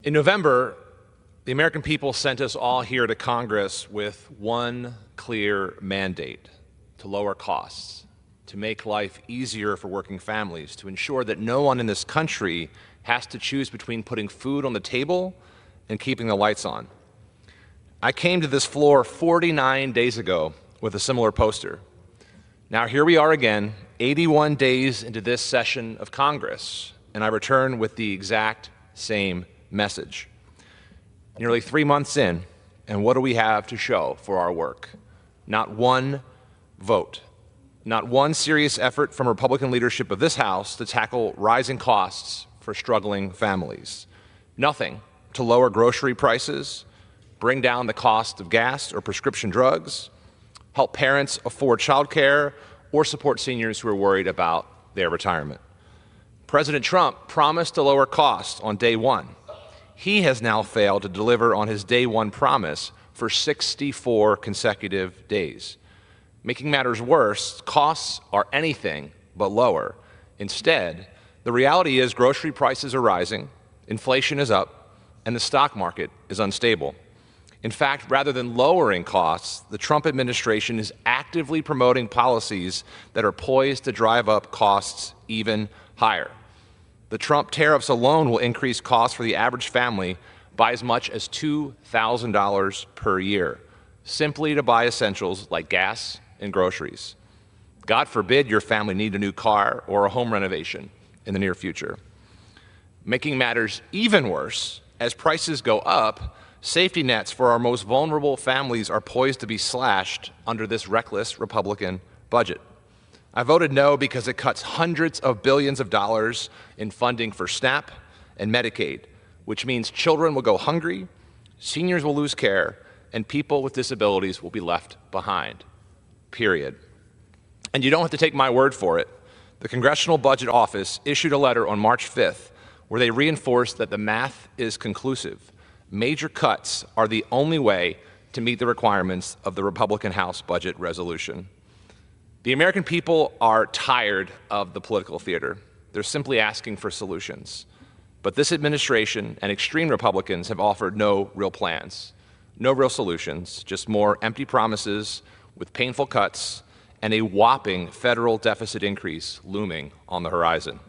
In November, the American people sent us all here to Congress with one clear mandate: to lower costs, to make life easier for working families, to ensure that no one in this country has to choose between putting food on the table and keeping the lights on. I came to this floor 49 days ago with a similar poster. Now here we are again, 81 days into this session of Congress, and I return with the exact same message. Nearly 3 months in, and what do we have to show for our work? Not one vote, not one serious effort from Republican leadership of this House to tackle rising costs for struggling families. Nothing to lower grocery prices, bring down the cost of gas or prescription drugs, help parents afford childcare, or support seniors who are worried about their retirement. President Trump promised to lower costs on day one. He has now failed to deliver on his day one promise for 64 consecutive days. Making matters worse, costs are anything but lower. Instead, the reality is grocery prices are rising, inflation is up, and the stock market is unstable. In fact, rather than lowering costs, the Trump administration is actively promoting policies that are poised to drive up costs even higher. The Trump tariffs alone will increase costs for the average family by as much as $2,000 per year, simply to buy essentials like gas and groceries. God forbid your family need a new car or a home renovation in the near future. Making matters even worse, as prices go up, safety nets for our most vulnerable families are poised to be slashed under this reckless Republican budget. I voted no because it cuts hundreds of billions of dollars in funding for SNAP and Medicaid, which means children will go hungry, seniors will lose care, and people with disabilities will be left behind, period. And you don't have to take my word for it. The Congressional Budget Office issued a letter on March 5th where they reinforced that the math is conclusive. Major cuts are the only way to meet the requirements of the Republican House budget resolution. The American people are tired of the political theater. They're simply asking for solutions. But this administration and extreme Republicans have offered no real plans, no real solutions, just more empty promises with painful cuts and a whopping federal deficit increase looming on the horizon.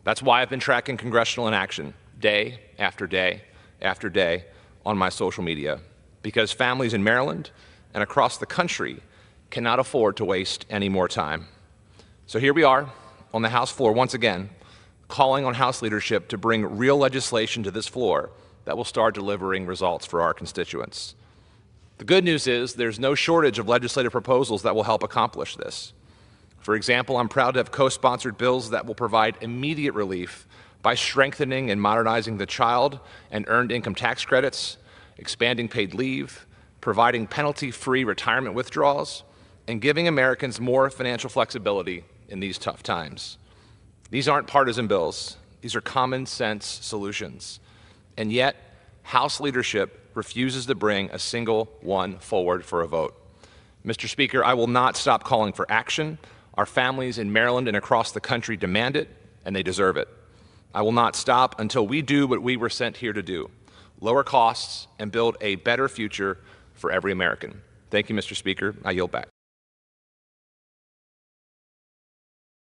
That's why I've been tracking congressional inaction day after day after day on my social media, because families in Maryland and across the country cannot afford to waste any more time. So here we are on the House floor once again, calling on House leadership to bring real legislation to this floor that will start delivering results for our constituents. The good news is there's no shortage of legislative proposals that will help accomplish this. For example, I'm proud to have co-sponsored bills that will provide immediate relief by strengthening and modernizing the child and earned income tax credits, expanding paid leave, providing penalty-free retirement withdrawals, and giving Americans more financial flexibility in these tough times. These aren't partisan bills. These are common sense solutions. And yet, House leadership refuses to bring a single one forward for a vote. Mr. Speaker, I will not stop calling for action. Our families in Maryland and across the country demand it, and they deserve it. I will not stop until we do what we were sent here to do: lower costs and build a better future for every American. Thank you, Mr. Speaker. I yield back.